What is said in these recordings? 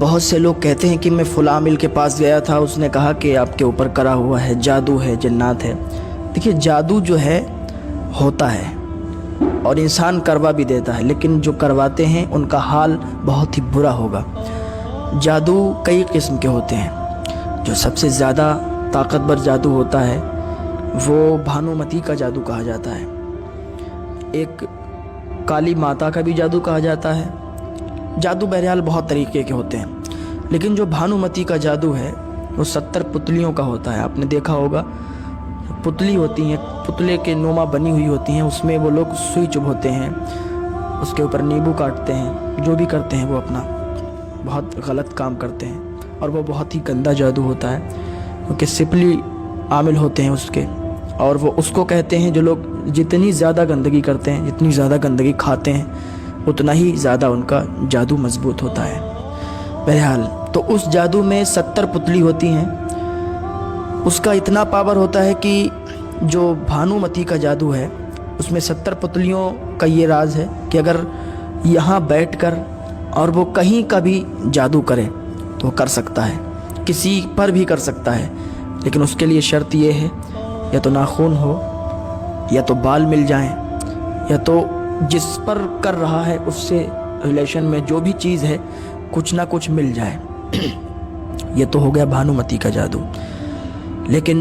بہت سے لوگ کہتے ہیں کہ میں فلاں عامل کے پاس گیا تھا، اس نے کہا کہ آپ کے اوپر کرا ہوا ہے، جادو ہے، جنات ہے۔ دیکھیے جادو جو ہے ہوتا ہے اور انسان کروا بھی دیتا ہے، لیکن جو کرواتے ہیں ان کا حال بہت ہی برا ہوگا۔ جادو کئی قسم کے ہوتے ہیں۔ جو سب سے زیادہ طاقتور جادو ہوتا ہے وہ بھانومتی کا جادو کہا جاتا ہے۔ ایک کالی ماتا کا بھی جادو کہا جاتا ہے۔ جادو بہرحال بہت طریقے کے ہوتے ہیں، لیکن جو بھانومتی کا جادو ہے وہ 70 پتلیوں کا ہوتا ہے۔ آپ نے دیکھا ہوگا پتلی ہوتی ہیں، پتلے کے نما بنی ہوئی ہوتی ہیں، اس میں وہ لوگ سوئی چبھوتے ہیں، اس کے اوپر نیبو کاٹتے ہیں، جو بھی کرتے ہیں وہ اپنا بہت غلط کام کرتے ہیں، اور وہ بہت ہی گندا جادو ہوتا ہے، کیونکہ سپلی عامل ہوتے ہیں اس کے، اور وہ اس کو کہتے ہیں جو لوگ جتنی زیادہ گندگی کرتے ہیں، جتنی زیادہ گندگی کھاتے ہیں، اتنا ہی زیادہ ان کا جادو مضبوط ہوتا ہے۔ بہرحال تو اس جادو میں 70 پتلی ہوتی ہیں۔ اس کا اتنا پاور ہوتا ہے کہ جو بھانومتی کا جادو ہے اس میں 70 پتلیوں کا یہ راز ہے کہ اگر یہاں بیٹھ کر اور وہ کہیں کا بھی جادو کرے تو وہ کر سکتا ہے، کسی پر بھی کر سکتا ہے، لیکن اس کے لیے شرط یہ ہے یا تو ناخن ہو، یا تو بال مل جائیں، یا تو جس پر کر رہا ہے اس سے ریلیشن میں جو بھی چیز ہے کچھ نہ کچھ مل جائے۔ یہ تو ہو گیا بھانومتی کا جادو۔ لیکن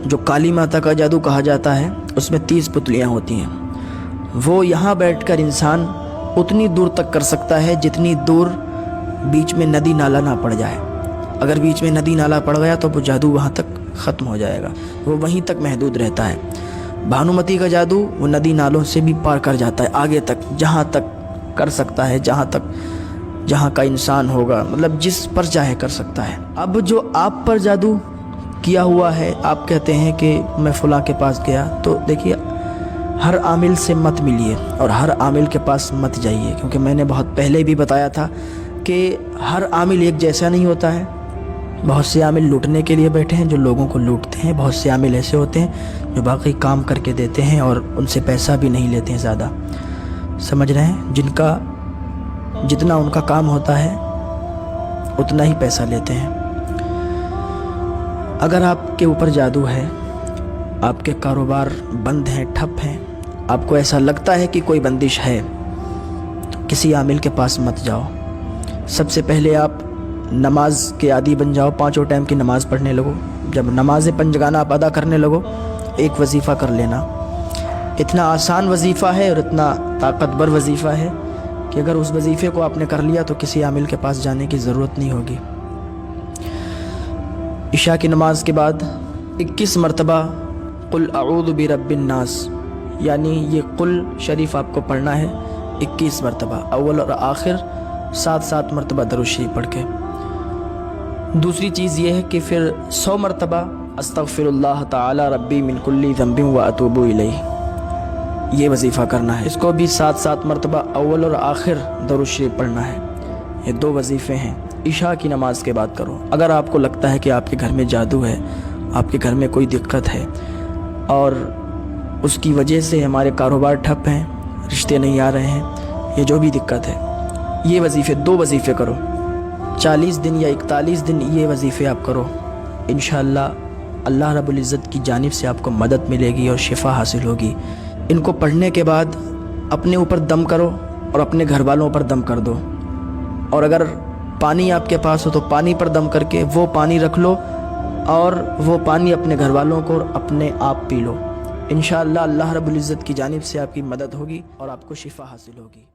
جو کالی ماتا کا جادو کہا جاتا ہے اس میں 30 پتلیاں ہوتی ہیں۔ وہ یہاں بیٹھ کر انسان اتنی دور تک کر سکتا ہے جتنی دور بیچ میں ندی نالا نہ پڑ جائے۔ اگر بیچ میں ندی نالا پڑ گیا تو وہ جادو وہاں تک ختم ہو جائے گا، وہ وہیں تک محدود رہتا ہے۔ بھانومتی کا جادو وہ ندی نالوں سے بھی پار کر جاتا ہے، آگے تک، جہاں تک کر سکتا ہے، جہاں کا انسان ہوگا، مطلب جس پر چاہے کر سکتا ہے۔ اب جو آپ پر جادو کیا ہوا ہے، آپ کہتے ہیں کہ میں فلاں کے پاس گیا، تو دیکھیے ہر عامل سے مت ملیے اور ہر عامل کے پاس مت جائیے، کیونکہ میں نے بہت پہلے بھی بتایا تھا کہ ہر عامل ایک جیسا نہیں ہوتا ہے۔ بہت سے عامل لوٹنے کے لیے بیٹھے ہیں جو لوگوں کو لوٹتے ہیں، بہت سے عامل ایسے ہوتے ہیں جو باقی کام کر کے دیتے ہیں اور ان سے پیسہ بھی نہیں لیتے ہیں زیادہ، سمجھ رہے ہیں، جتنا ان کا کام ہوتا ہے اتنا ہی پیسہ لیتے ہیں۔ اگر آپ کے اوپر جادو ہے، آپ کے کاروبار بند ہیں، ٹھپ ہیں، آپ کو ایسا لگتا ہے کہ کوئی بندش ہے، تو کسی عامل کے پاس مت جاؤ۔ سب سے پہلے آپ نماز کے عادی بن جاؤ، 5 ٹائم کی نماز پڑھنے لگو۔ جب نماز پنجگانہ آپ ادا کرنے لگو، ایک وظیفہ کر لینا۔ اتنا آسان وظیفہ ہے اور اتنا طاقتور وظیفہ ہے کہ اگر اس وظیفے کو آپ نے کر لیا تو کسی عامل کے پاس جانے کی ضرورت نہیں ہوگی۔ عشاء کی نماز کے بعد 21 مرتبہ قل اعوذ برب الناس، یعنی یہ قل شریف آپ کو پڑھنا ہے 21 مرتبہ، اول اور آخر 7 مرتبہ درود شریف پڑھ کے۔ دوسری چیز یہ ہے کہ پھر 100 مرتبہ استغفر اللہ تعالی ربی من کل ذنب واتوب الیہ، یہ وظیفہ کرنا ہے۔ اس کو بھی 7 مرتبہ اول اور آخر درود شریف پڑھنا ہے۔ یہ 2 وظیفے ہیں، عشاء کی نماز کے بعد کرو۔ اگر آپ کو لگتا ہے کہ آپ کے گھر میں جادو ہے، آپ کے گھر میں کوئی دقت ہے اور اس کی وجہ سے ہمارے کاروبار ٹھپ ہیں، رشتے نہیں آ رہے ہیں، یہ جو بھی دقت ہے، یہ وظیفے 2 وظیفے کرو، 40 دن یا 41 دن یہ وظیفے آپ کرو۔ انشاءاللہ اللہ رب العزت کی جانب سے آپ کو مدد ملے گی اور شفا حاصل ہوگی۔ ان کو پڑھنے کے بعد اپنے اوپر دم کرو اور اپنے گھر والوں پر دم کر دو، اور اگر پانی آپ کے پاس ہو تو پانی پر دم کر کے وہ پانی رکھ لو اور وہ پانی اپنے گھر والوں کو اور اپنے آپ پی لو۔ انشاءاللہ اللہ رب العزت کی جانب سے آپ کی مدد ہوگی اور آپ کو شفا حاصل ہوگی۔